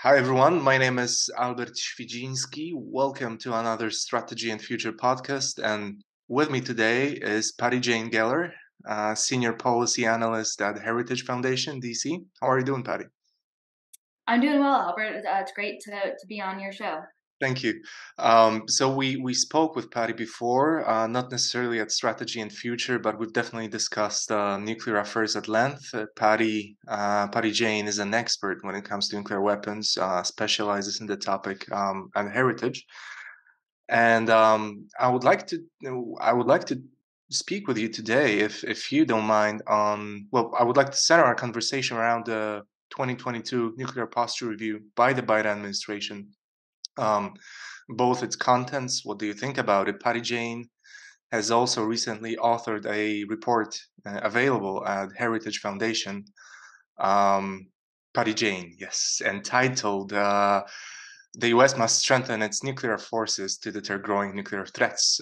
Hi everyone, my name is Albert Świdziński. Welcome to another Strategy and Future podcast. And with me today is Patty Jane Geller, Senior Policy Analyst at Heritage Foundation, DC. How are you doing, Patty? I'm doing well, Albert. It's great to be on your show. Thank you. So we spoke with Patty before, not necessarily at Strategy and Future, but we've definitely discussed nuclear affairs at length. Patty Jane is an expert when it comes to nuclear weapons, specializes in the topic and heritage. And I would like to speak with you today, if you don't mind. I would like to center our conversation around the 2022 Nuclear Posture Review by the Biden administration, um, both its contents. What do you think about it? Patty Jane has also recently authored a report available at Heritage Foundation. Um, Patty Jane, yes, entitled "The U.S. Must Strengthen Its Nuclear Forces to Deter Growing Nuclear Threats."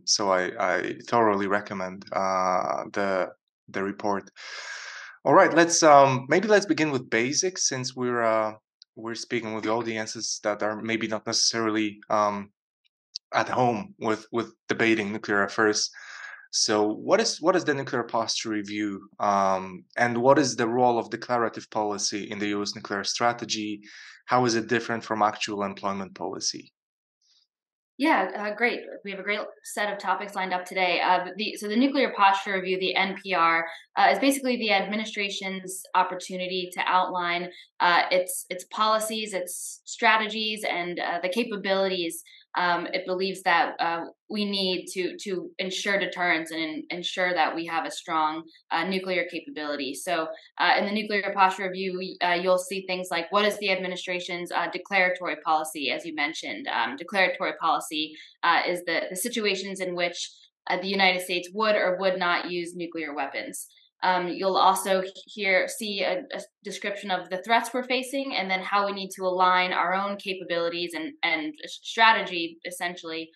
So I thoroughly recommend the report. All right, let's begin with basics, since we're speaking with the audiences that are maybe not necessarily at home with debating nuclear affairs. So what is the nuclear posture review, and what is the role of declarative policy in the U.S. nuclear strategy? How is it different from actual employment policy? Yeah, great. We have a great set of topics lined up today. The Nuclear Posture Review, the NPR, is basically the administration's opportunity to outline its policies, its strategies, and the capabilities it believes that we need to ensure deterrence and ensure that we have a strong nuclear capability. So, in the Nuclear Posture Review, you'll see things like what is the administration's declaratory policy, as you mentioned. Declaratory policy is the situations in which the United States would or would not use nuclear weapons. You'll also see a description of the threats we're facing, and then how we need to align our own capabilities and strategy, essentially,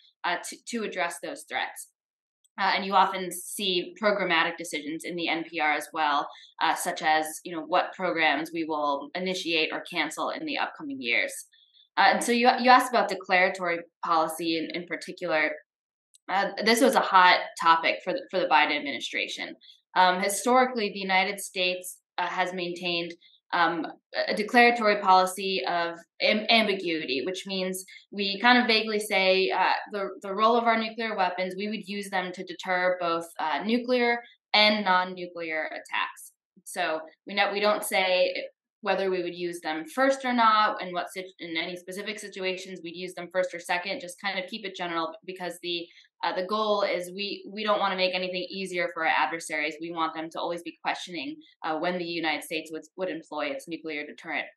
to address those threats. And you often see programmatic decisions in the NPR as well, such as what programs we will initiate or cancel in the upcoming years. And so you asked about declaratory policy in particular. This was a hot topic for the Biden administration. Historically, the United States has maintained um, a declaratory policy of ambiguity, which means we kind of vaguely say the role of our nuclear weapons. We would use them to deter both nuclear and non-nuclear attacks. So we don't say whether we would use them first or not, and in any specific situations we'd use them first or second. Just kind of keep it general, because the goal is we don't want to make anything easier for our adversaries. We want them to always be questioning when the United States would employ its nuclear deterrent.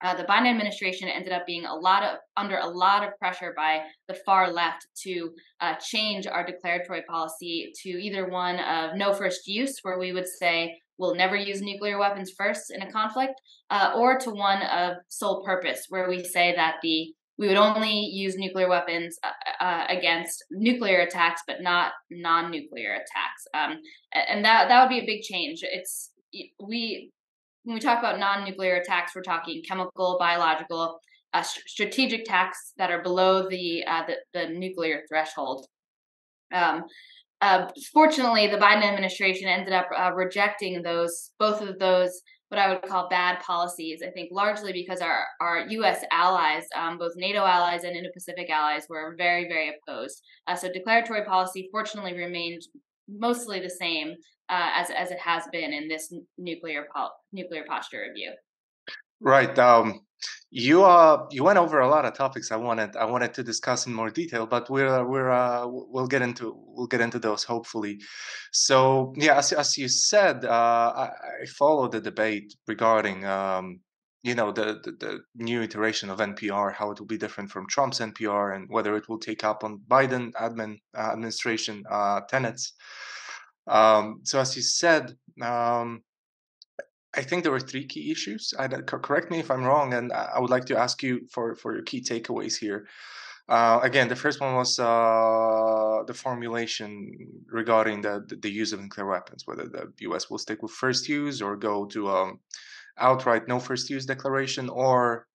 The Biden administration ended up being under a lot of pressure by the far left to change our declaratory policy to either one of no first use, where we would say we'll never use nuclear weapons first in a conflict, or to one of sole purpose, where we say that we would only use nuclear weapons against nuclear attacks, but not non-nuclear attacks. And that would be a big change. We When we talk about non-nuclear attacks, we're talking chemical, biological, strategic attacks that are below the nuclear threshold. Um, Fortunately, the Biden administration ended up rejecting both of those, what I would call bad policies. I think largely because our U.S. allies, both NATO allies and Indo-Pacific allies, were very, very opposed. So declaratory policy, fortunately, remained mostly the same as it has been in this nuclear posture review. Right. You went over a lot of topics I wanted to discuss in more detail, but we'll get into those, hopefully. So yeah, as you said, I followed the debate regarding the new iteration of NPR, how it will be different from Trump's NPR, and whether it will take up on Biden administration tenets. So as you said. I think there were three key issues. Correct me if I'm wrong, and I would like to ask you for your key takeaways here. Again, the first one was the formulation regarding the use of nuclear weapons, whether the U.S. will stick with first use or go to outright no first use declaration, or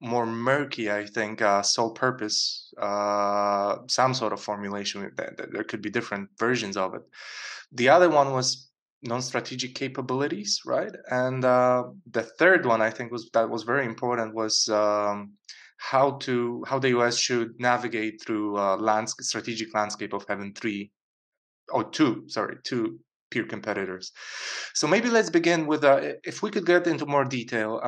more murky, I think, sole purpose, some sort of formulation. That there could be different versions of it. The other one was non-strategic capabilities, right? And the third one, I think, was very important, was how the US should navigate through strategic landscape of having two peer competitors. So maybe let's begin with if we could get into more detail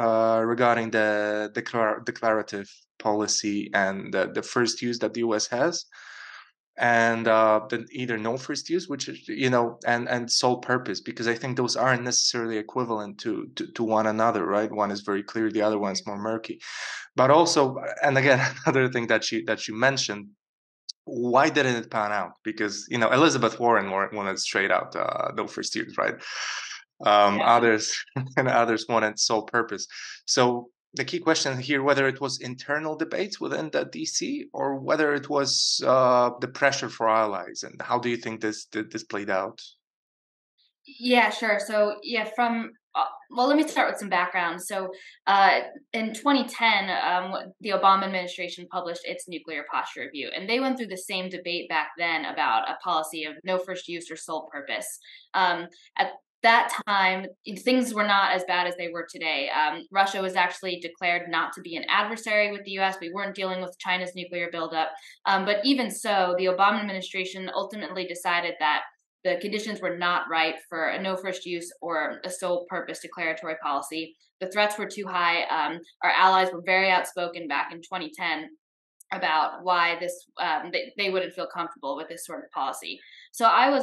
regarding the declarative policy and the first use that the US has, and then either no first use, which is, and sole purpose, because I think those aren't necessarily equivalent to one another, right? One is very clear, the other one's more murky. But also, and again, another thing that you mentioned, why didn't it pan out? Because Elizabeth Warren wanted straight out no first use, right? Yeah. Others and others wanted sole purpose. So the key question here, whether it was internal debates within the DC or whether it was the pressure for allies, and how do you think this played out? Yeah, sure. So, yeah, well, let me start with some background. So, uh, in 2010, the Obama administration published its nuclear posture review, and they went through the same debate back then about a policy of no first use or sole purpose. At that time, things were not as bad as they were today. Russia was actually declared not to be an adversary with the U.S. We weren't dealing with China's nuclear buildup. But even so, the Obama administration ultimately decided that the conditions were not right for a no first use or a sole purpose declaratory policy. The threats were too high. Our allies were very outspoken back in 2010 about why they wouldn't feel comfortable with this sort of policy. So I was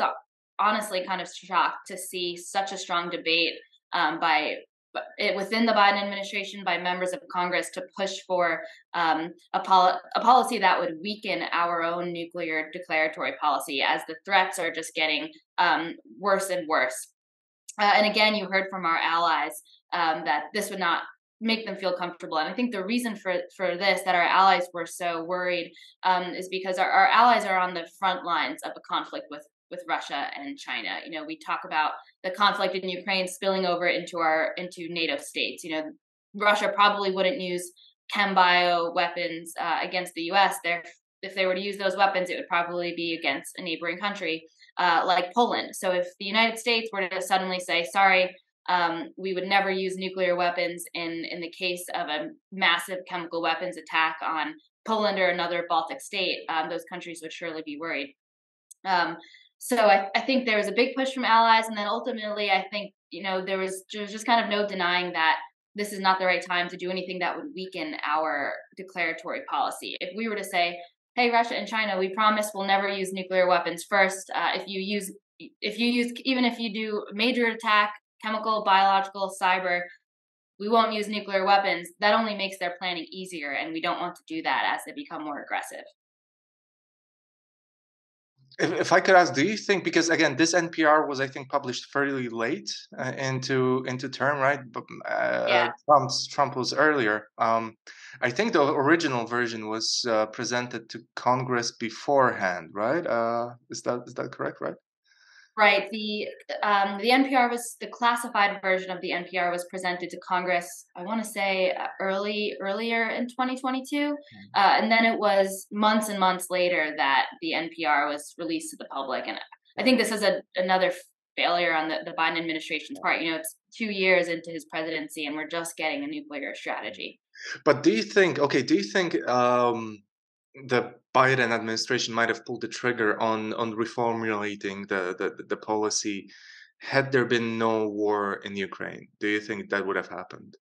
honestly kind of shocked to see such a strong debate by within the Biden administration by members of Congress to push for a policy that would weaken our own nuclear declaratory policy as the threats are just getting worse and worse. And again, you heard from our allies that this would not make them feel comfortable. And I think the reason for this, that our allies were so worried, is because our allies are on the front lines of a conflict with Russia and China. We talk about the conflict in Ukraine spilling over into NATO states. Russia probably wouldn't use chem bio weapons against the U.S. If they were to use those weapons, it would probably be against a neighboring country like Poland. So if the United States were to suddenly say, sorry, we would never use nuclear weapons in the case of a massive chemical weapons attack on Poland or another Baltic state, those countries would surely be worried. So I think there was a big push from allies, and then ultimately, I think there was just kind of no denying that this is not the right time to do anything that would weaken our declaratory policy. If we were to say, "Hey, Russia and China, we promise we'll never use nuclear weapons first. Even if you do a major attack, chemical, biological, cyber, we won't use nuclear weapons." That only makes their planning easier, and we don't want to do that as they become more aggressive. If I could ask, do you think, because again, this NPR was, I think, published fairly late into term, right? But Yeah. Trump was earlier. I think the original version was presented to Congress beforehand, right? Is that correct, right? Right. The NPR was the classified version of the NPR was presented to Congress. I want to say earlier in 2022, and then it was months and months later that the NPR was released to the public. And I think this is another failure on the Biden administration's part. It's 2 years into his presidency, and we're just getting a nuclear strategy. But do you think the Biden administration might have pulled the trigger on reformulating the policy had there been no war in Ukraine? Do you think that would have happened?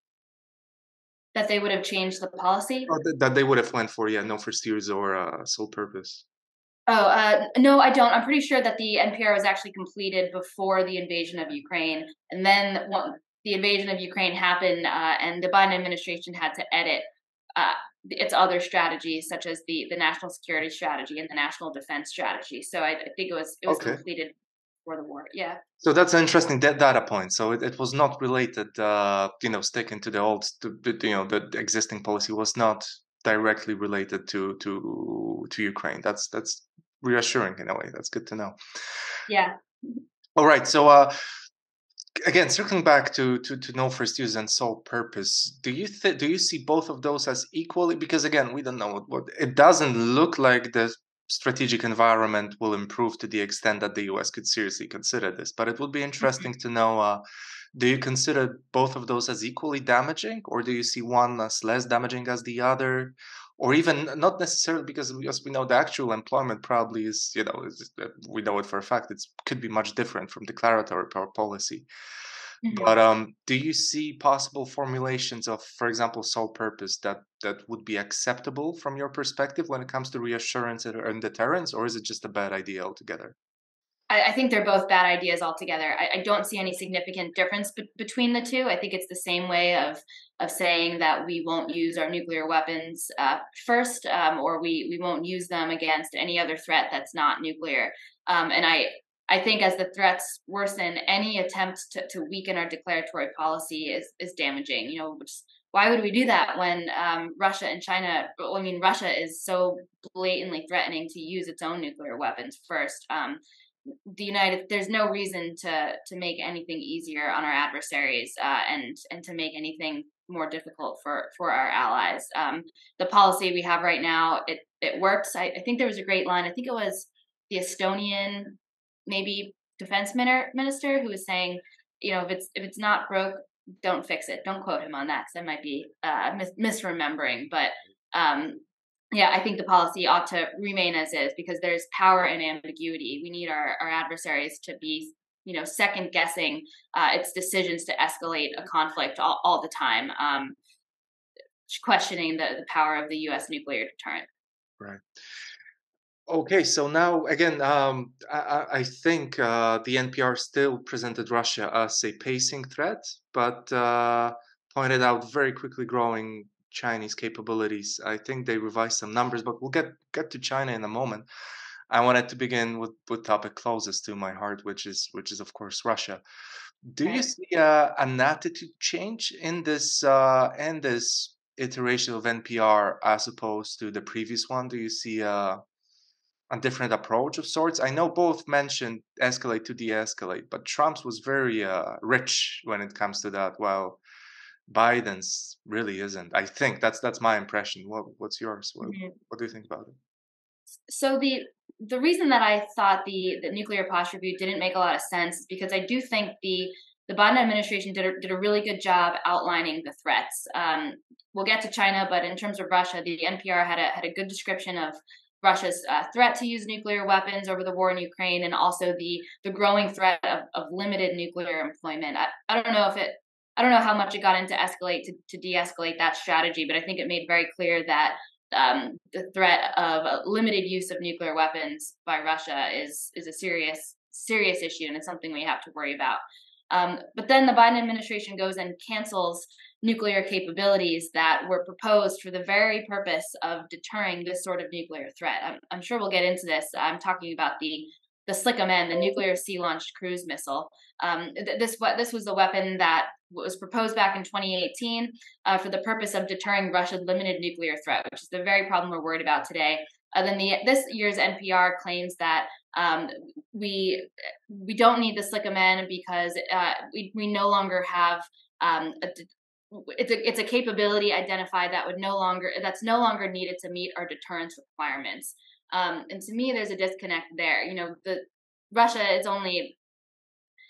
That they would have changed the policy. Or that they would have went for, yeah, no first use or sole purpose? Oh, no, I don't. I'm pretty sure that the NPR was actually completed before the invasion of Ukraine, and then when the invasion of Ukraine happened, and the Biden administration had to edit its other strategies, such as the national security strategy and the national defense strategy. So I think it was Okay. completed before the war. Yeah. So that's an interesting data point. So it was not related, sticking to the old, the existing policy was not directly related to Ukraine. That's reassuring in a way. That's good to know. Yeah. All right. So again, circling back to no first use and sole purpose, do you see both of those as equally? Because again, we don't know what it doesn't look like the strategic environment will improve to the extent that the US could seriously consider this. But it would be interesting to know, do you consider both of those as equally damaging, or do you see one as less damaging as the other? Or even not necessarily, because we know the actual employment probably is, we know it for a fact, it could be much different from declaratory policy. Mhm. But do you see possible formulations of, for example, sole purpose that would be acceptable from your perspective when it comes to reassurance and deterrence, or is it just a bad idea altogether? I think they're both bad ideas altogether. I don't see any significant difference between the two. I think it's the same way of saying that we won't use our nuclear weapons first, or we won't use them against any other threat that's not nuclear. And I think as the threats worsen, any attempt to weaken our declaratory policy is damaging. Why would we do that when Russia and China? Well, I mean, Russia is so blatantly threatening to use its own nuclear weapons first. There's no reason to make anything easier on our adversaries, and to make anything more difficult for our allies. The policy we have right now, it works. I think there was a great line. I think it was the Estonian, maybe minister, who was saying, if it's not broke, don't fix it. Don't quote him on that, because I might be misremembering. But um, yeah, I think the policy ought to remain as is, because there's power in ambiguity. We need our adversaries to be, second guessing its decisions to escalate a conflict all the time, questioning the power of the U.S. nuclear deterrent. Right. Okay, so now again, I think the NPR still presented Russia as a pacing threat, but pointed out very quickly growing Chinese capabilities. I think they revised some numbers, but we'll get to China in a moment. I wanted to begin with topic closest to my heart, which is of course Russia. Do you Right. see an attitude change in this iteration of NPR as opposed to the previous one? Do you see a different approach of sorts? I know both mentioned escalate to de-escalate, but Trump's was very rich when it comes to that, while Biden's really isn't. I think that's my impression. What's yours? Mhm. What do you think about it? So the reason that I thought the nuclear posture review didn't make a lot of sense is because I do think the Biden administration did a really good job outlining the threats. We'll get to China, but in terms of Russia, the NPR had a good description of Russia's threat to use nuclear weapons over the war in Ukraine, and also the growing threat of limited nuclear employment. I don't know if it. I don't know how much it got into escalate to de-escalate that strategy, but I think it made very clear that the threat of limited use of nuclear weapons by Russia is a serious issue, and it's something we have to worry about. But then the Biden administration goes and cancels nuclear capabilities that were proposed for the very purpose of deterring this sort of nuclear threat. I'm sure we'll get into this. I'm talking about the SLICM-N, the nuclear sea-launched cruise missile. This was the weapon that was proposed back in 2018 for the purpose of deterring Russia's limited nuclear threat, which is the very problem we're worried about today. Then this year's NPR claims that we don't need the SLICM-N because we no longer have it's a capability identified that's no longer needed to meet our deterrence requirements. And to me, there's a disconnect there. Russia is only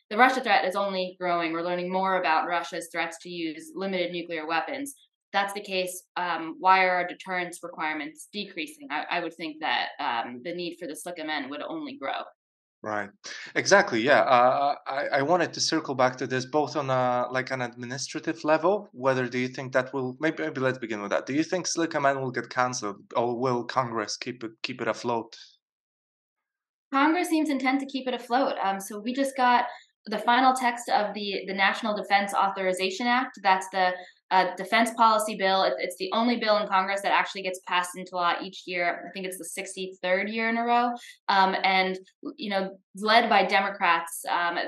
the Russia threat is only growing. We're learning more about Russia's threats to use limited nuclear weapons. If that's the case, why are our deterrence requirements decreasing? I would think that the need for the SLICM-N would only grow. Right. Exactly. Yeah. I wanted to circle back to this both on like an administrative level. Whether do you think that will maybe let's begin with that. Do you think Silicon Man will get cancelled, or will Congress keep it afloat? Congress seems intent to keep it afloat. So we just got the final text of the National Defense Authorization Act. That's the defense policy bill. It's the only bill in Congress that actually gets passed into law each year. I think it's the 63rd year in a row. And led by Democrats,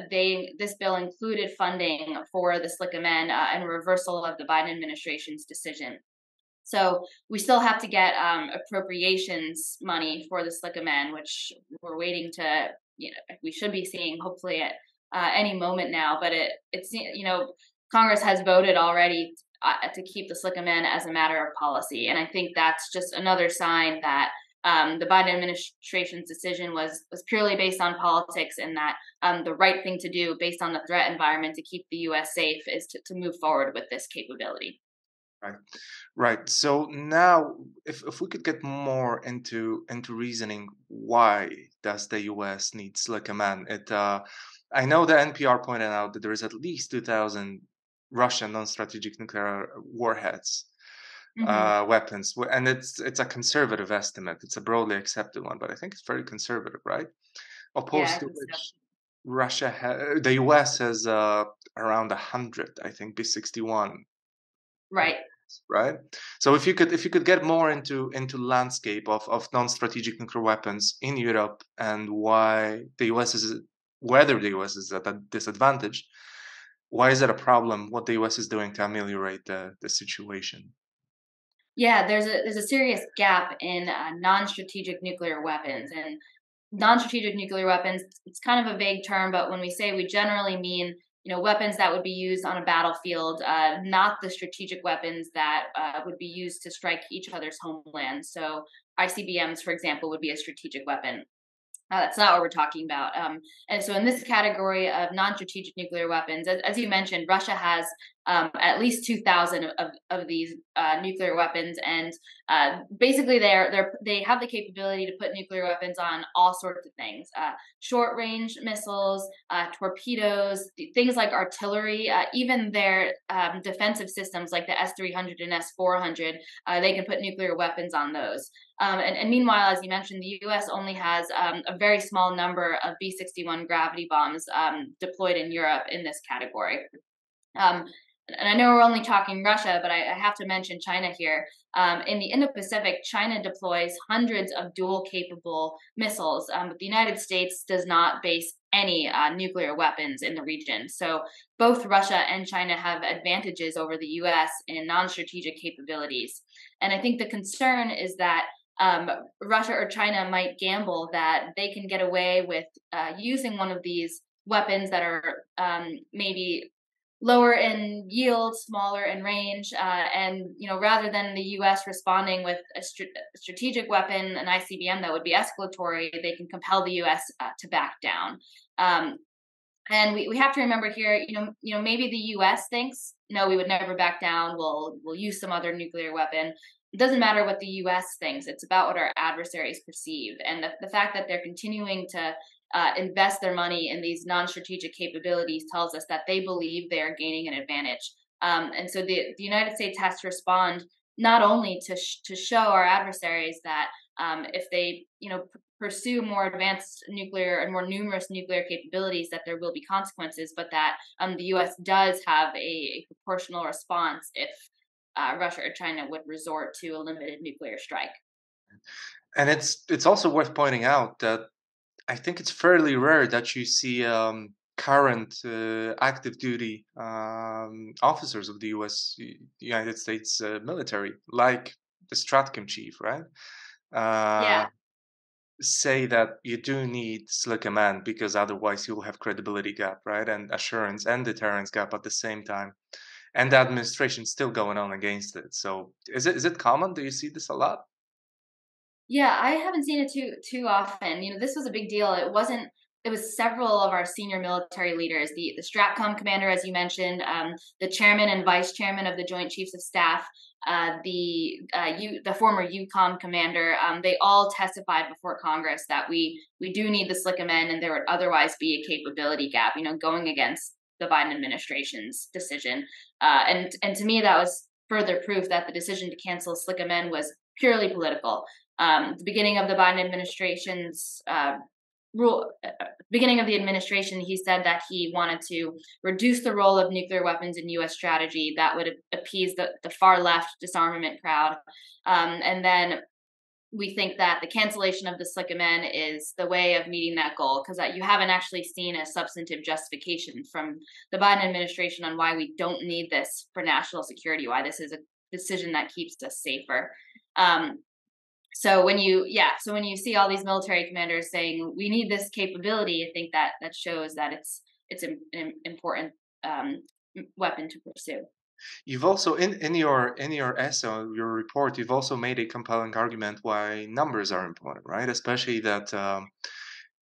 this bill included funding for the SLICM-N and a reversal of the Biden administration's decision. So we still have to get appropriations money for the SLICM-N, which we're waiting to, we should be seeing hopefully any moment now. But it's Congress has voted already to keep the Slickaman as a matter of policy, and I think that's just another sign that the Biden administration's decision was purely based on politics, and that the right thing to do based on the threat environment to keep the U.S. safe is to move forward with this capability. Right. Right. So now, if we could get more into reasoning, why does the U.S. need Slick Command? I know the NPR pointed out that there is at least 2,000 Russian non-strategic nuclear warheads, Hmm. weapons, and it's a conservative estimate. It's a broadly accepted one, but I think it's very conservative, right? Yeah, I Opposed to think so. which the U.S. has around 100, I think, B-61, Right. right? So if you could get more into landscape of non-strategic nuclear weapons in Europe, and whether the US is at a disadvantage, why is it a problem? What the US is doing to ameliorate the situation? Yeah, there's a serious gap in non-strategic nuclear weapons, and non-strategic nuclear weapons. It's kind of a vague term, but when we say, we generally mean weapons that would be used on a battlefield, not the strategic weapons that would be used to strike each other's homeland. So ICBMs, for example, would be a strategic weapon. That's not what we're talking about. And so, in this category of non-strategic nuclear weapons, as you mentioned, Russia has at least 2,000 of these nuclear weapons, and basically they have the capability to put nuclear weapons on all sorts of things: short-range missiles, torpedoes, things like artillery, even their defensive systems like the S-300 and S-400. They can put nuclear weapons on those. And meanwhile, as you mentioned, the U.S. only has a very small number of B-61 gravity bombs deployed in Europe in this category. Um, and I know we're only talking Russia, but I have to mention China here. In the Indo-Pacific, China deploys hundreds of dual-capable missiles, but the United States does not base any nuclear weapons in the region. So both Russia and China have advantages over the U.S. in non-strategic capabilities. And I think the concern is that um, Russia or China might gamble that they can get away with using one of these weapons that are maybe lower in yield, smaller in range, and rather than the U.S. responding with a strategic weapon, an ICBM that would be escalatory, they can compel the U.S. To back down. Um, and we have to remember here, maybe the U.S. thinks, no, we would never back down. We'll use some other nuclear weapon. It doesn't matter what the U.S. thinks. It's about what our adversaries perceive, and the fact that they're continuing to invest their money in these non-strategic capabilities tells us that they believe they are gaining an advantage. And so the United States has to respond not only to show our adversaries that if they pursue more advanced nuclear and more numerous nuclear capabilities, that there will be consequences, but that the U.S. does have a proportional response if Russia or China would resort to a limited nuclear strike. And it's also worth pointing out that I think it's fairly rare that you see current active duty officers of the United States military, like the Stratcom chief, right? Uh, Yeah. say that you do need slick command because otherwise you'll have credibility gap, right? And assurance and deterrence gap at the same time. And the administration's still going on against it. So is it common? Do you see this a lot? Yeah, I haven't seen it too often. This was a big deal. It was several of our senior military leaders, the Stratcom commander, as you mentioned, the chairman and vice chairman of the Joint Chiefs of Staff, the former UCOM commander. They all testified before Congress that we do need the SLCMN, and there would otherwise be a capability gap. Going against the Biden administration's decision, and to me that was further proof that the decision to cancel SLCMN was purely political. At the beginning of the Biden administration's beginning of the administration, he said that he wanted to reduce the role of nuclear weapons in U.S. strategy. That would appease the far left disarmament crowd. And then we think that the cancellation of the SLCMN is the way of meeting that goal, because you haven't actually seen a substantive justification from the Biden administration on why we don't need this for national security, why this is a decision that keeps us safer. Um, so when you see all these military commanders saying we need this capability, I think that shows that it's an important um, weapon to pursue. You've also in your essay, your report, you've also made a compelling argument why numbers are important, right? Especially that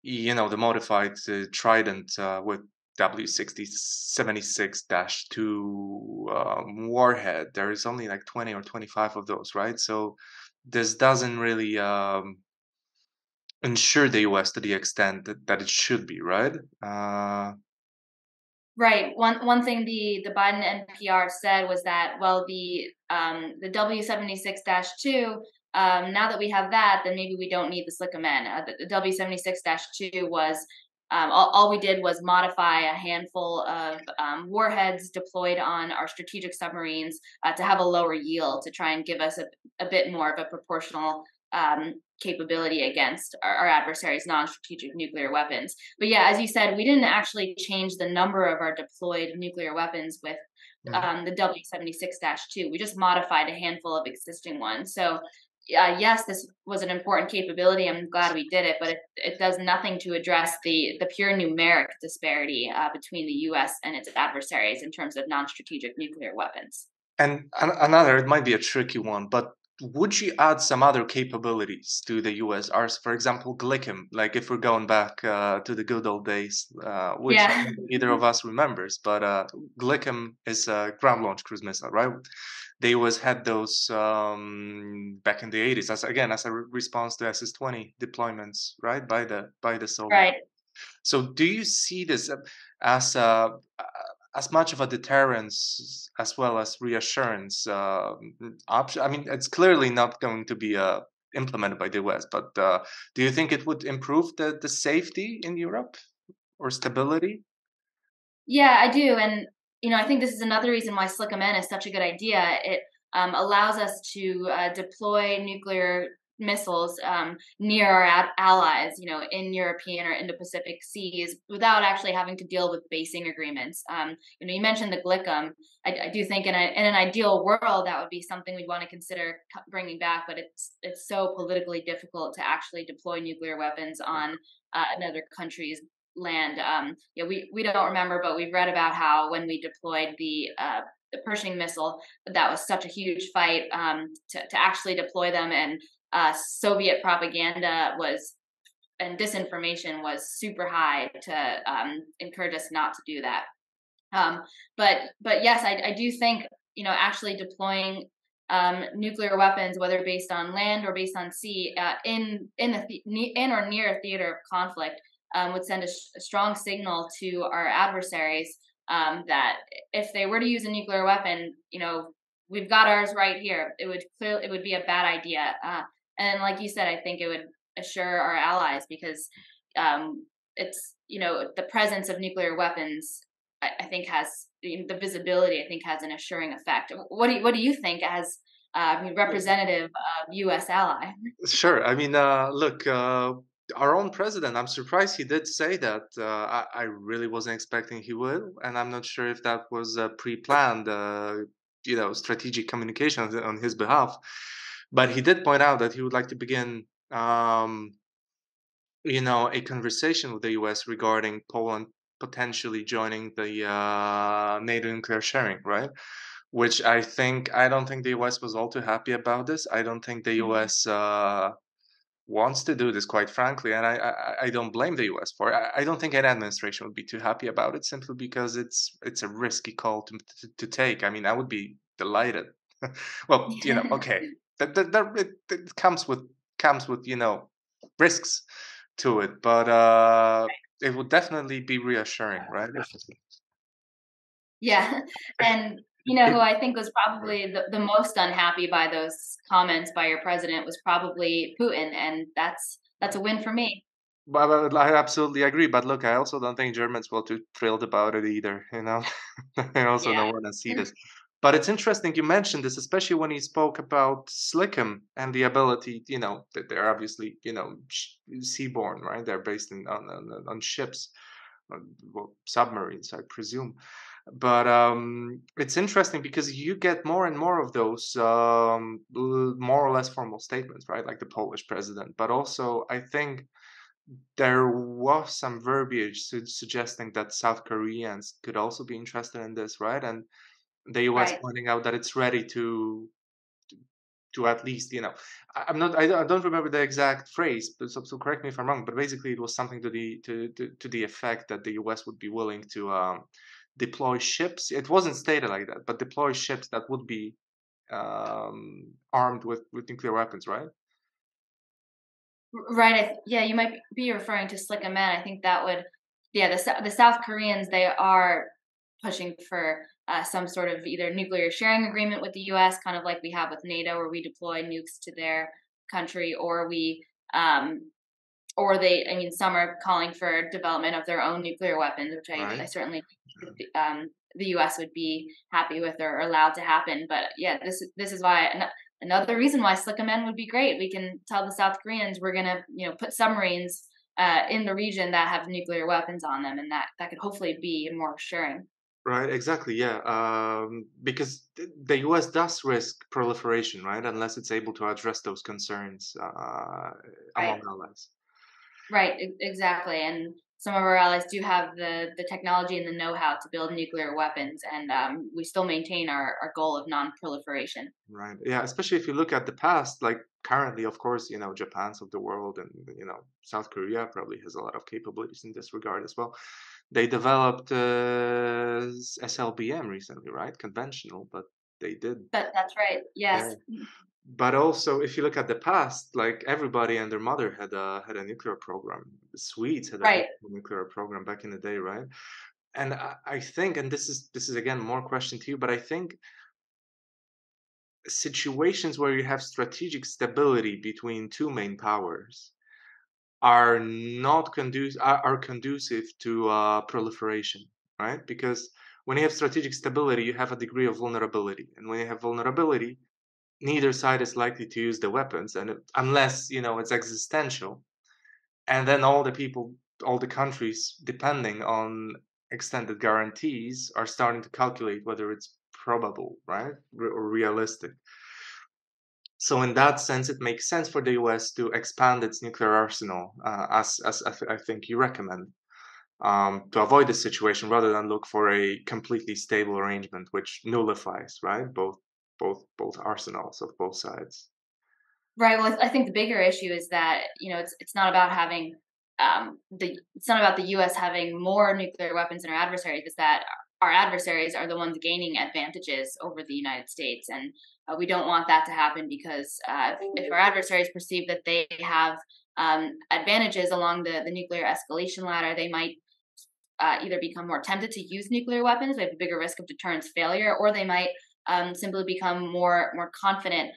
the modified Trident with W6076-2 warhead. There is only like 20 or 25 of those, right? So this doesn't really ensure the US to the extent that it should be, right? Right. One thing the Biden NPR said was that, well, the W76-2, now that we have that, then maybe we don't need the SLICM-N. The W76-2 was, all we did was modify a handful of warheads deployed on our strategic submarines to have a lower yield, to try and give us a bit more of a proportional capability against our adversaries' non-strategic nuclear weapons. But yeah, as you said, we didn't actually change the number of our deployed nuclear weapons with Mhm. the W76-2. We just modified a handful of existing ones. So yes, this was an important capability. I'm glad we did it, but it does nothing to address the pure numeric disparity between the U.S. and its adversaries in terms of non-strategic nuclear weapons. And another, it might be a tricky one, but would you add some other capabilities to the US Arsenal? For example, Glickem, like if we're going back to the good old days, which I Yeah, don't think either of us remembers, but Glickem is a ground launch cruise missile, right? They always had those back in the 80s, as a response to SS-20 deployments, right, by the Soviet. right. So do you see this as a as much of a deterrence as well as reassurance option? I mean, it's clearly not going to be implemented by the US, but do you think it would improve the safety in Europe or stability? Yeah, I do, and I think this is another reason why SLICM-N is such a good idea. It allows us to deploy nuclear missiles near our allies, in European or Indo-Pacific seas, without actually having to deal with basing agreements. You mentioned the Glickem. I do think in an ideal world that would be something we'd want to consider bringing back, but it's so politically difficult to actually deploy nuclear weapons on another country's land. We don't remember, but we've read about how when we deployed the Pershing missile, that was such a huge fight to actually deploy them, and Soviet propaganda was and disinformation was super high to encourage us not to do that. Um, but yes, I do think actually deploying nuclear weapons, whether based on land or based on sea, in or near a theater of conflict, would send a strong signal to our adversaries that if they were to use a nuclear weapon, we've got ours right here. It would be a bad idea. And like you said, I think it would assure our allies because it's the presence of nuclear weapons. I think has the visibility. I think has an assuring effect. What do you think as representative of U.S. ally? Sure. I mean, look, our own president, I'm surprised he did say that. I really wasn't expecting he would, and I'm not sure if that was pre-planned, strategic communication on his behalf. But he did point out that he would like to begin, a conversation with the U.S. regarding Poland potentially joining the NATO nuclear sharing, right? Which I don't think the US was all too happy about this. I don't think the Mhm. US wants to do this, quite frankly, and I don't blame the US for it. I don't think any administration would be too happy about it, simply because it's a risky call to take. I mean, I would be delighted. Well, okay, it comes with risks to it, but it would definitely be reassuring, right? Yeah, and who It- I think was probably the most unhappy by those comments by your president was probably Putin, and that's a win for me. I absolutely agree, but look, I also don't think Germans were too thrilled about it either, you know? I also Yeah. don't wanna see this. But it's interesting you mentioned this, especially when he spoke about Slickum and the ability, that they're obviously, seaborne, right? They're based on ships, well, submarines, I presume. But it's interesting because you get more and more of those more or less formal statements, right? Like the Polish president. But also, I think there was some verbiage suggesting that South Koreans could also be interested in this, right? And the US Right. pointing out that it's ready to at least, I'm not, I don't remember the exact phrase, but so correct me if I'm wrong, but basically it was something to the effect that the US would be willing to deploy ships. It wasn't stated like that, but deploy ships that would be armed with nuclear weapons, right? Right. Yeah, you might be referring to Slick Man. I think that would, yeah, the South Koreans, they are pushing for some sort of either nuclear sharing agreement with the U.S., kind of like we have with NATO, where we deploy nukes to their country, um, or they, I mean, some are calling for development of their own nuclear weapons, which I Right. certainly think the U.S. would be happy with or allowed to happen. But yeah, this is why another reason why Slickamen would be great. We can tell the South Koreans we're gonna put submarines in the region that have nuclear weapons on them, and that could hopefully be more assuring. Right, exactly, yeah. Because the US does risk proliferation, right? Unless it's able to address those concerns Right. among allies. Right, exactly. And some of our allies do have the technology and the know-how to build nuclear weapons, and we still maintain our goal of non-proliferation. Right. Yeah, especially if you look at the past, like currently, of course, Japan's of the world and, South Korea probably has a lot of capabilities in this regard as well. They developed SLBM recently, right? Conventional, but they did. That's right. Yeah. Yes. But also, if you look at the past, like everybody and their mother had a nuclear program. The Swedes had a Right. nuclear program back in the day, right? And I think, and this is again more question to you, but I think situations where you have strategic stability between two main powers are not are conducive to proliferation, right? Because when you have strategic stability, you have a degree of vulnerability, and when you have vulnerability, neither side is likely to use the weapons, and unless it's existential, and then all the countries, depending on extended guarantees, are starting to calculate whether it's probable, right, or realistic. So in that sense, it makes sense for the US to expand its nuclear arsenal, as I think you recommend, to avoid this situation rather than look for a completely stable arrangement which nullifies, right, both arsenals of both sides. Right. Well, I think the bigger issue is that it's not about having it's not about the U.S. having more nuclear weapons than our adversaries. It's that our adversaries are the ones gaining advantages over the United States, and we don't want that to happen because if our adversaries perceive that they have advantages along the nuclear escalation ladder, they might either become more tempted to use nuclear weapons. We have a bigger risk of deterrence failure, or they might simply become more confident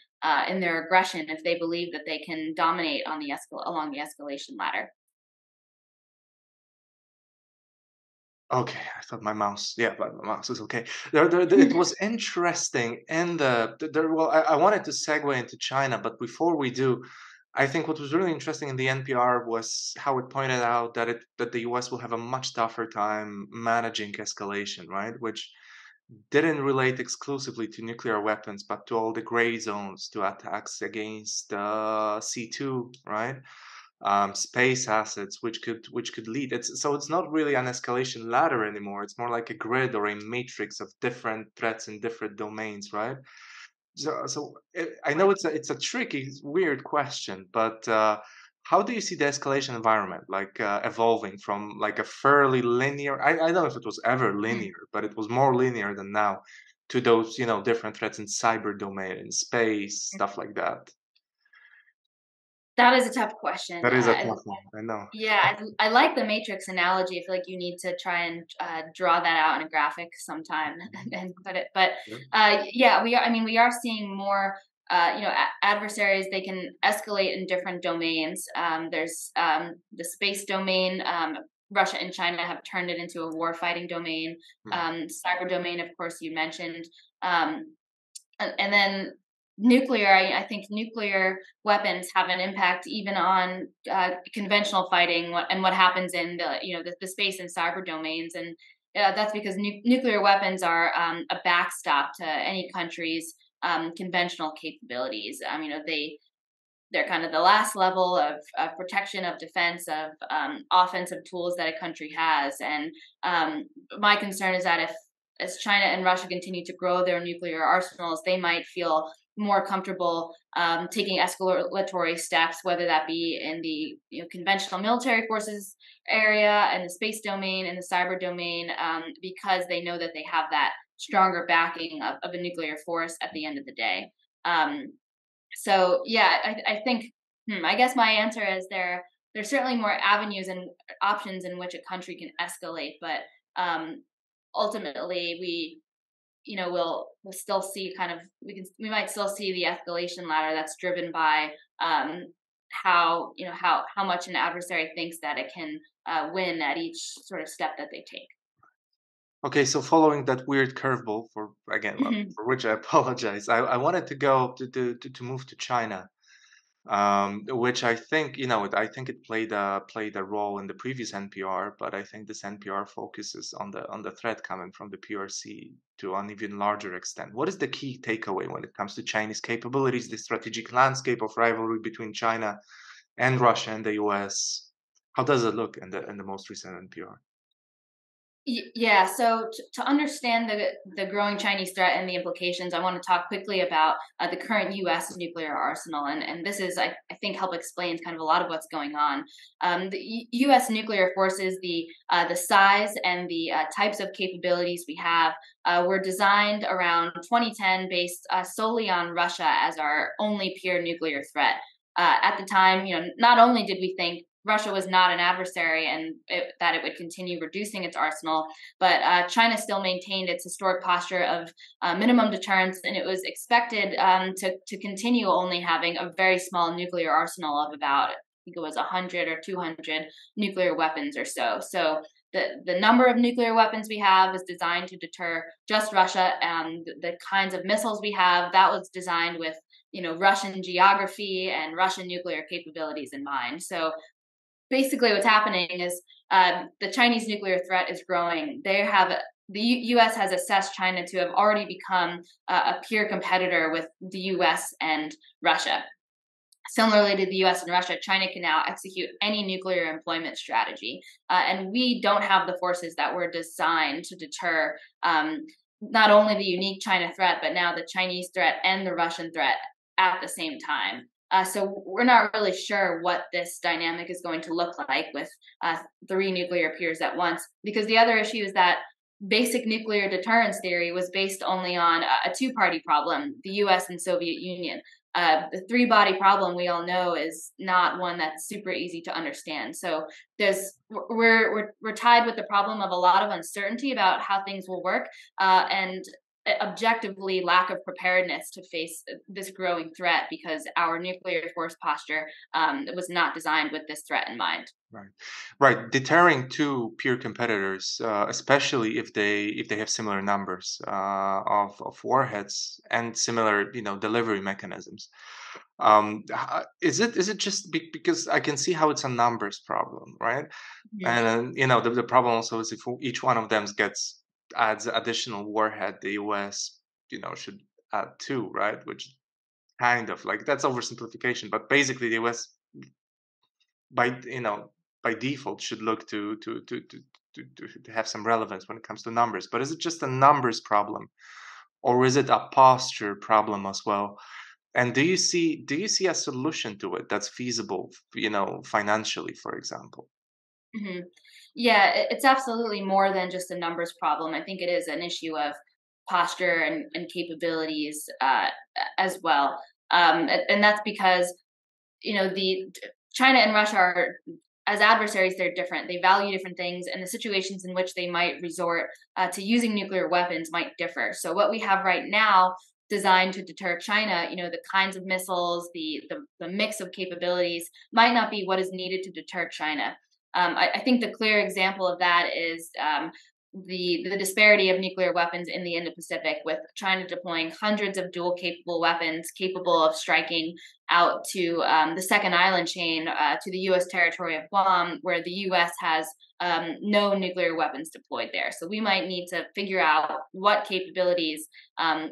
in their aggression if they believe that they can dominate on along the escalation ladder. Okay, I thought my mouse. Yeah, but my mouse is okay. It was interesting, and there. Well, I wanted to segue into China, but before we do, I think what was really interesting in the NPR was how it pointed out that the US will have a much tougher time managing escalation, right? Which didn't relate exclusively to nuclear weapons, but to all the gray zones, to attacks against C2, right? Space assets, which could lead. It's not really an escalation ladder anymore. It's more like a grid or a matrix of different threats in different domains, right? I know it's a tricky, weird question, but how do you see the escalation environment like evolving from like a fairly linear? I don't know if it was ever linear, but it was more linear than now to those different threats in cyber domain, in space, stuff like that. That is a tough question. That is a tough one. I know. Yeah, I like the Matrix analogy. I feel like you need to try and draw that out in a graphic sometime and put it. But Yeah. yeah, we are. I mean, we are seeing more. Adversaries, they can escalate in different domains. There's the space domain. Russia and China have turned it into a war fighting domain. Mm. Cyber domain, of course, you mentioned. Um, and then nuclear, I think nuclear weapons have an impact even on conventional fighting and what happens in the space and cyber domains. And that's because nuclear weapons are a backstop to any country's conventional capabilities. they're kind of the last level of protection, of defense, of offensive tools that a country has. And my concern is that if as China and Russia continue to grow their nuclear arsenals, they might feel more comfortable taking escalatory steps, whether that be in the conventional military forces area, in the space domain, in the cyber domain, because they know that they have that stronger backing of a nuclear force at the end of the day. Um, so yeah, I think I guess my answer is there's certainly more avenues and options in which a country can escalate, but ultimately we'll still see kind of we might still see the escalation ladder that's driven by how much an adversary thinks that it can win at each sort of step that they take. Okay, so following that weird curveball for again, well, Mhm. for which I apologize, I wanted to go to move to China, which I think I think it played a role in the previous NPR, but I think this NPR focuses on the threat coming from the PRC to an even larger extent. What is the key takeaway when it comes to Chinese capabilities, the strategic landscape of rivalry between China and Russia and the US? How does it look in the most recent NPR? Yeah, so to understand the growing Chinese threat and the implications, I want to talk quickly about the current U.S. nuclear arsenal, and this is I think help explains kind of a lot of what's going on. The U.S. nuclear forces, the size and the types of capabilities we have, were designed around 2010, based solely on Russia as our only peer nuclear threat. At the time, not only did we think Russia was not an adversary and that it would continue reducing its arsenal, but China still maintained its historic posture of minimum deterrence, and it was expected to continue only having a very small nuclear arsenal of about, I think it was 100 or 200 nuclear weapons or so. So the number of nuclear weapons we have is designed to deter just Russia, and the kinds of missiles we have, that was designed with Russian geography and Russian nuclear capabilities in mind. So basically what's happening is the Chinese nuclear threat is growing. The U.S. has assessed China to have already become a peer competitor with the U.S. and Russia. Similarly to the U.S. and Russia, China can now execute any nuclear employment strategy, and we don't have the forces that were designed to deter not only the unique China threat, but now the Chinese threat and the Russian threat at the same time. So we're not really sure what this dynamic is going to look like with three nuclear peers at once, because the other issue is that basic nuclear deterrence theory was based only on a two-party problem, the U.S. and Soviet Union. The three-body problem, we all know, is not one that's super easy to understand. So we're tied with the problem of a lot of uncertainty about how things will work, and objectively lack of preparedness to face this growing threat, because our nuclear force posture was not designed with this threat in mind. Right, right. Deterring two peer competitors, especially if they have similar numbers of warheads and similar delivery mechanisms. Is it just because I can see how it's a numbers problem, right? Mhm. And then, the problem also is if each one of them adds additional warhead, the US should add two, right? Which kind of like that's oversimplification, but basically the US by by default should look to have some relevance when it comes to numbers. But is it just a numbers problem, or is it a posture problem as well? And do you see a solution to it that's feasible, financially, for example? Mhm. Yeah, it's absolutely more than just a numbers problem. I think it is an issue of posture and capabilities as well. And that's because the China and Russia are, as adversaries, they're different. They value different things, and the situations in which they might resort to using nuclear weapons might differ. So what we have right now, designed to deter China, the kinds of missiles, the mix of capabilities, might not be what is needed to deter China. I think the clear example of that is the disparity of nuclear weapons in the Indo-Pacific, with China deploying hundreds of dual capable weapons capable of striking out to the second island chain, to the U.S. territory of Guam, where the U.S. has no nuclear weapons deployed there. So we might need to figure out what capabilities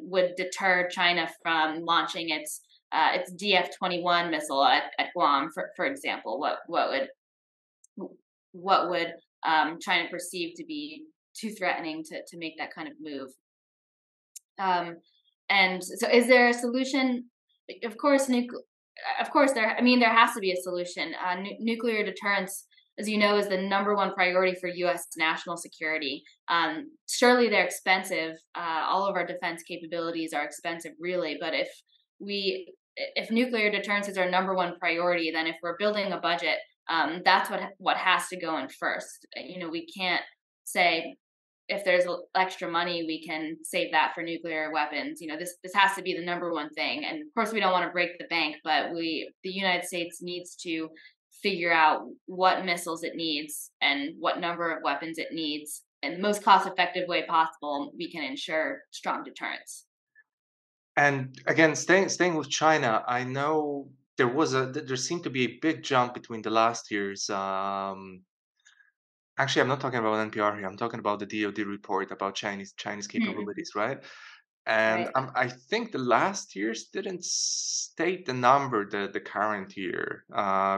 would deter China from launching its its DF-21 missile at Guam, for example, what would China perceive to be too threatening to make that kind of move? Um, and so, is there a solution? Of course, of course, there. I mean, there has to be a solution. Nuclear deterrence, as you know, is the number one priority for U.S. national security. Surely, they're expensive. All of our defense capabilities are expensive, really. But if nuclear deterrence is our number one priority, then if we're building a budget, that's what has to go in first. We can't say if there's extra money, we can save that for nuclear weapons. This has to be the number one thing. And of course, we don't want to break the bank, but the United States needs to figure out what missiles it needs and what number of weapons it needs. In the most cost-effective way possible, we can ensure strong deterrence. And again, staying with China, I know there seemed to be a big jump between the last years. Actually, I'm not talking about NPR here. I'm talking about the DoD report about Chinese Mhm. capabilities, right? And Right, I think the last year's didn't state the number that the current year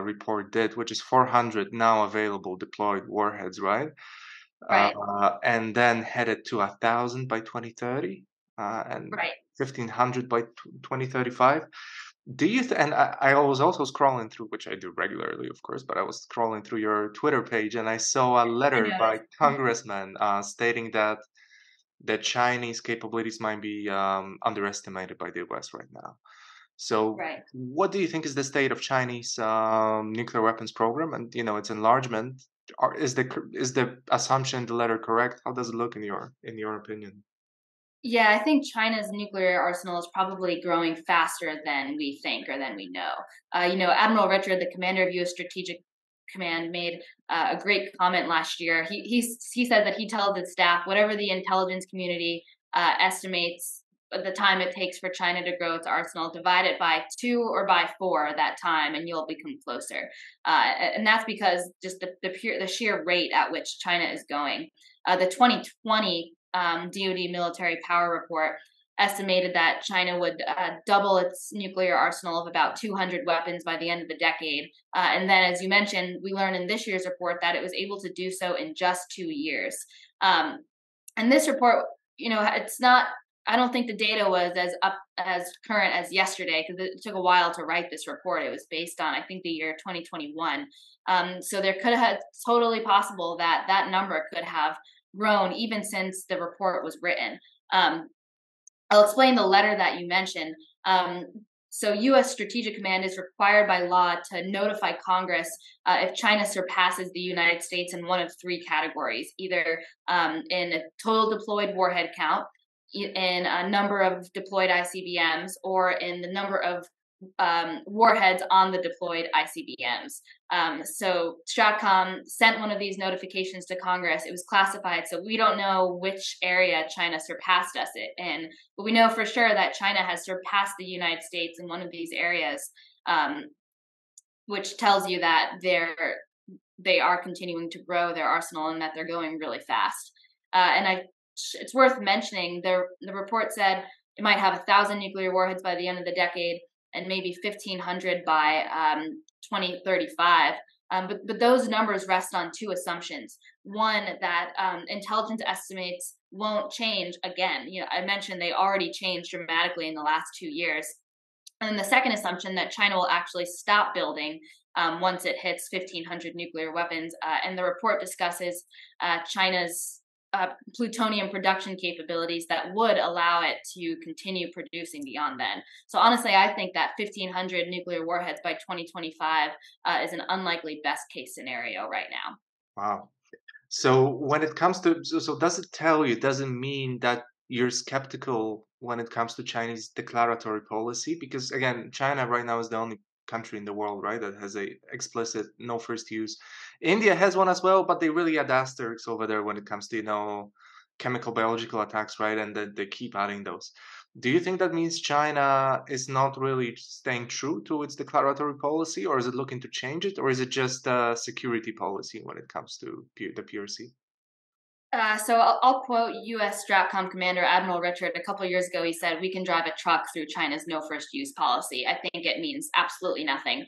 report did, which is 400 now available deployed warheads, right? right, And then headed to 1,000 by 2030, and right. 1,500 by 2035. Do you and I was also scrolling through, which I do regularly, of course, but I was scrolling through your Twitter page and I saw a I letter by noticed. congressman stating that the Chinese capabilities might be underestimated by the US right now. So, Right. what do you think is the state of Chinese nuclear weapons program and its enlargement? Is the assumption in the letter correct? How does it look in your opinion? Yeah, I think China's nuclear arsenal is probably growing faster than we think or than we know. Admiral Richard, the commander of U.S. Strategic Command, made a great comment last year. He said that he tells his staff whatever the intelligence community estimates the time it takes for China to grow its arsenal, divide it by two or by four that time, and you'll become closer. And that's because just the sheer rate at which China is going. The 2020 DoD military power report estimated that China would double its nuclear arsenal of about 200 weapons by the end of the decade. And then, as you mentioned, we learned in this year's report that it was able to do so in just 2 years. Um, and this report, it's not. I don't think the data was as current as yesterday because it took a while to write this report. It was based on, I think, the year 2021. So there could have totally possible that that number could have grown even since the report was written. Um, I'll explain the letter that you mentioned. So, U.S. Strategic Command is required by law to notify Congress if China surpasses the United States in one of three categories, either in a total deployed warhead count, in a number of deployed ICBMs, or in the number of warheads on the deployed ICBMs. So Stratcom sent one of these notifications to Congress. It was classified, so we don't know which area China surpassed us in, but we know for sure that China has surpassed the United States in one of these areas, um, which tells you that they are continuing to grow their arsenal and that they're going really fast. It's worth mentioning the report said it might have 1,000 nuclear warheads by the end of the decade and maybe 1,500 by 2035. But those numbers rest on two assumptions. One, that intelligence estimates won't change again. I mentioned they already changed dramatically in the last 2 years. And the second assumption that China will actually stop building once it hits 1,500 nuclear weapons. And the report discusses China's plutonium production capabilities that would allow it to continue producing beyond then. So honestly, I think that 1,500 nuclear warheads by 2025 is an unlikely best case scenario right now. Wow. So when it comes to does it tell you, does it mean that you're skeptical when it comes to Chinese declaratory policy? Because again, China right now is the only country in the world, right, that has a explicit no first use. India has one as well, but they really add asterisks over there when it comes to, chemical biological attacks, right? And then they keep adding those. Do you think that means China is not really staying true to its declaratory policy, or is it looking to change it, or is it just a security policy when it comes to the PRC? So I'll quote U.S. Stratcom Commander Admiral Richard. A couple years ago, he said, "We can drive a truck through China's no first use policy." I think it means absolutely nothing.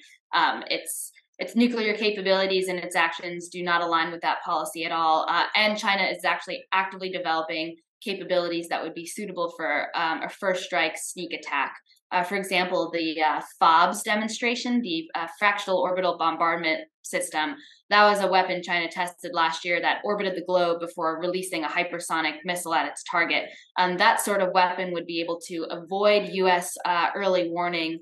Its nuclear capabilities and its actions do not align with that policy at all. And China is actually actively developing capabilities that would be suitable for a first strike sneak attack. For example, the FOBS demonstration, the fractional orbital bombardment system, that was a weapon China tested last year that orbited the globe before releasing a hypersonic missile at its target. That sort of weapon would be able to avoid U.S. Early warning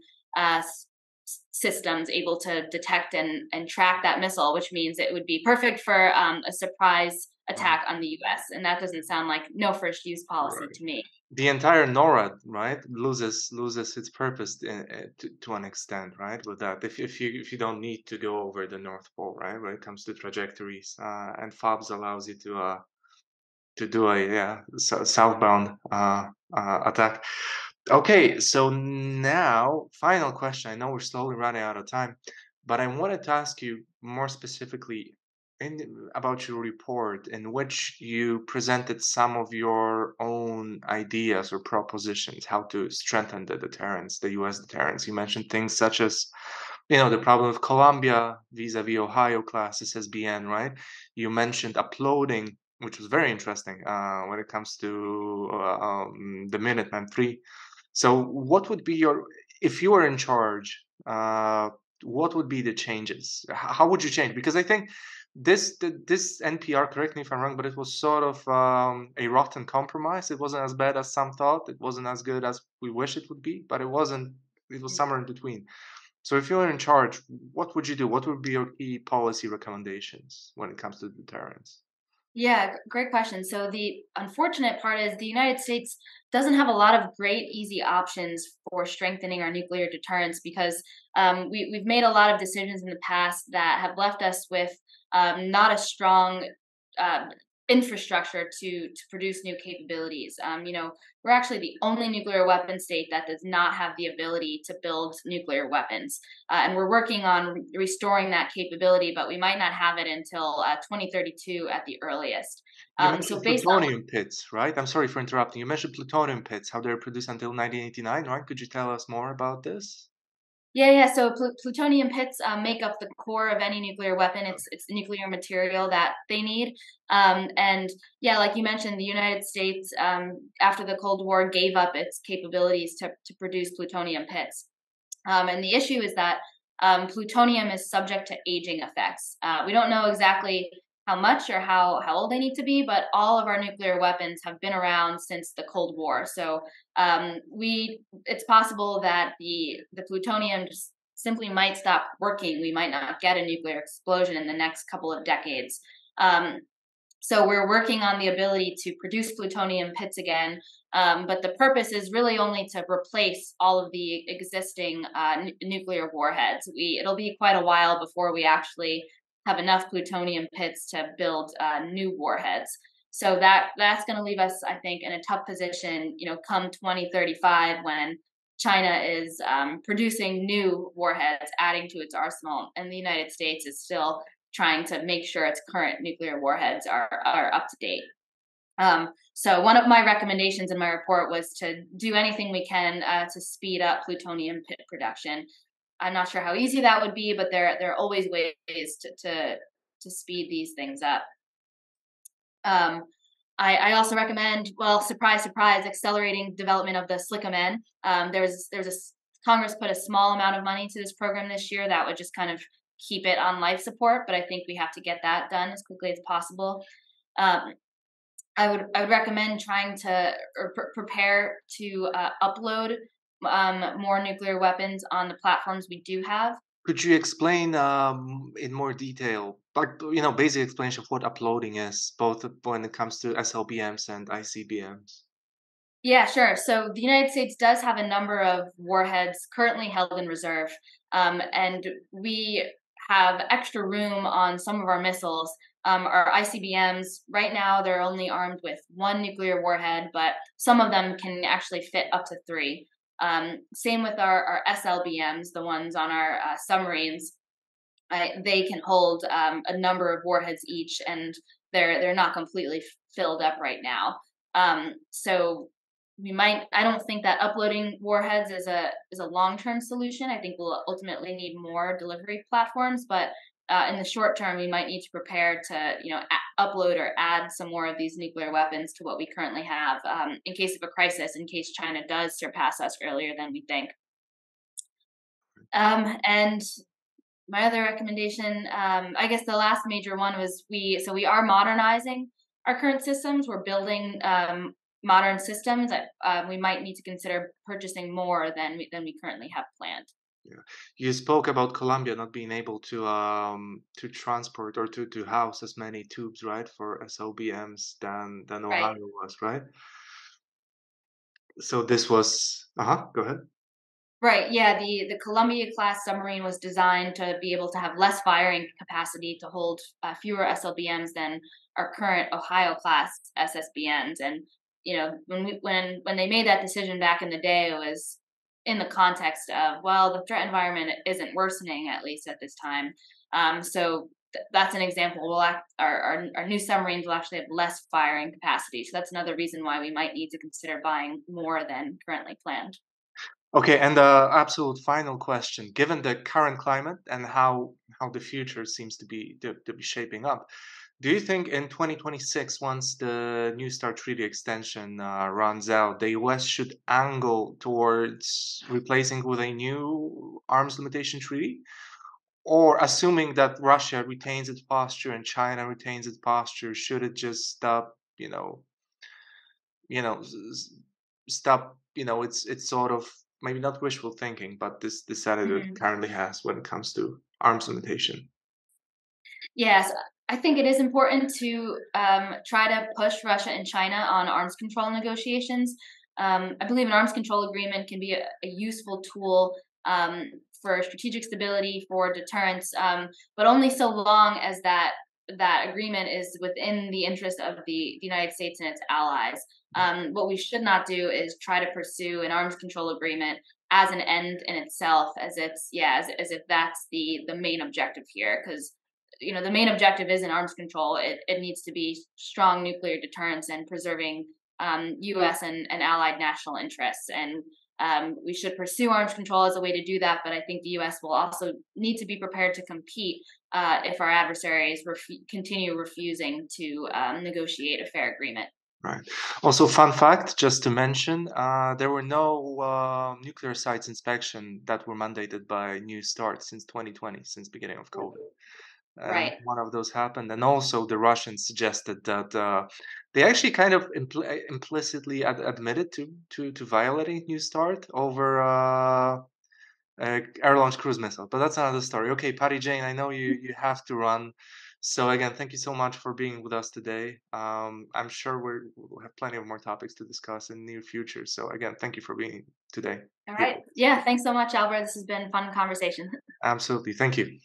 systems able to detect and track that missile, which means it would be perfect for a surprise Right. attack on the U.S. And that doesn't sound like no first use policy Right. to me. The entire NORAD, right, loses its purpose to an extent, right? With that, if you don't need to go over the North Pole, right, when it comes to trajectories, and FOBS allows you to do a southbound attack. Okay, so now final question. I know we're slowly running out of time, but I wanted to ask you more specifically about your report in which you presented some of your own ideas or propositions how to strengthen the deterrence, the U.S. deterrence. You mentioned things such as, the problem of Colombia vis-a-vis Ohio class SSBN, right? You mentioned uploading, which was very interesting when it comes to the Minuteman 3. So what would be if you were in charge, what would be the changes? How would you change? Because I think this NPR, correct me if I'm wrong, but it was sort of a rotten compromise. It wasn't as bad as some thought. It wasn't as good as we wish it would be, but it wasn't. It was somewhere in between. So if you were in charge, what would you do? What would be your key policy recommendations when it comes to deterrence? Yeah, great question. So the unfortunate part is the United States doesn't have a lot of great, easy options for strengthening our nuclear deterrence because we've made a lot of decisions in the past that have left us with not a strong uh, infrastructure to produce new capabilities. We're actually the only nuclear weapon state that does not have the ability to build nuclear weapons. And we're working on restoring that capability, but we might not have it until 2032 at the earliest. You So mentioned based on plutonium pits, right? I'm sorry for interrupting. You mentioned plutonium pits, how they're produced until 1989, right? Could you tell us more about this? yeah. So plutonium pits make up the core of any nuclear weapon. It's the nuclear material that they need. And yeah, like you mentioned, the United States after the Cold War gave up its capabilities to produce plutonium pits. And the issue is that plutonium is subject to aging effects. We don't know exactly how much or how old they need to be, but all of our nuclear weapons have been around since the Cold War. So it's possible that the plutonium just simply might stop working. We might not get a nuclear explosion in the next couple of decades. Um, so we're working on the ability to produce plutonium pits again, but the purpose is really only to replace all of the existing nuclear warheads. It'll be quite a while before we actually have enough plutonium pits to build new warheads. So that's going to leave us, I think, in a tough position. Come 2035 when China is producing new warheads, adding to its arsenal, and the United States is still trying to make sure its current nuclear warheads are up to date. So one of my recommendations in my report was to do anything we can to speed up plutonium pit production. I'm not sure how easy that would be, but there are always ways to speed these things up. Um, I also recommend, well, surprise, surprise, accelerating development of the SLICM-N. Congress put a small amount of money to this program this year that would just kind of keep it on life support, but I think we have to get that done as quickly as possible. Um, I would recommend trying to prepare to upload more nuclear weapons on the platforms we do have. Could you explain in more detail, like, basic explanation of what uploading is, both when it comes to SLBMs and ICBMs? Yeah, sure. So the United States does have a number of warheads currently held in reserve, and we have extra room on some of our missiles. Our ICBMs, right now, they're only armed with one nuclear warhead, but some of them can actually fit up to three. Same with our SLBMs, the ones on our submarines. They can hold a number of warheads each, and they're not completely filled up right now. So we might. I don't think that uploading warheads is a long term solution. I think we'll ultimately need more delivery platforms, but in the short term, we might need to prepare to upload or add some more of these nuclear weapons to what we currently have in case of a crisis, in case China does surpass us earlier than we think. And my other recommendation, I guess the last major one was we are modernizing our current systems. We're building modern systems that we might need to consider purchasing more than we currently have planned. Yeah. You spoke about Colombia not being able to transport or to house as many tubes, right, for SLBMs than Right. Ohio was, right? So this was uh-huh, go ahead. Right. Yeah. The Columbia class submarine was designed to be able to have less firing capacity to hold fewer SLBMs than our current Ohio class SSBNs. And when they made that decision back in the day, it was in the context of, well, the threat environment isn't worsening, at least at this time. That's an example. Our new submarines will actually have less firing capacity. So that's another reason why we might need to consider buying more than currently planned. Okay, and the absolute final question, given the current climate and how the future seems to be shaping up, do you think in 2026, once the New START treaty extension runs out, the US should angle towards replacing with a new arms limitation treaty? Or assuming that Russia retains its posture and China retains its posture, should it just stop, you know, s- s- stop, it's sort of maybe not wishful thinking, but this attitude Mhm. currently has when it comes to arms limitation. Yes, I think it is important to try to push Russia and China on arms control negotiations. I believe an arms control agreement can be a useful tool for strategic stability, for deterrence, but only so long as that agreement is within the interest of the United States and its allies. What we should not do is try to pursue an arms control agreement as an end in itself, as if that's the main objective here, because the main objective isn't arms control. It needs to be strong nuclear deterrence and preserving U.S. and allied national interests. And we should pursue arms control as a way to do that. But I think the U.S. will also need to be prepared to compete if our adversaries continue refusing to negotiate a fair agreement. Right. Also, fun fact, just to mention, there were no nuclear sites inspection that were mandated by New START since 2020, since beginning of COVID. And Right. one of those happened. And also, the Russians suggested that they actually kind of implicitly admitted to violating New START over air-launched cruise missile. But that's another story. Okay, Patty Jane, I know you have to run. So again, thank you so much for being with us today. I'm sure we'll have plenty of more topics to discuss in the near future. So again, thank you for being All here right. with us. Yeah. Thanks so much, Albert. This has been a fun conversation. Absolutely. Thank you.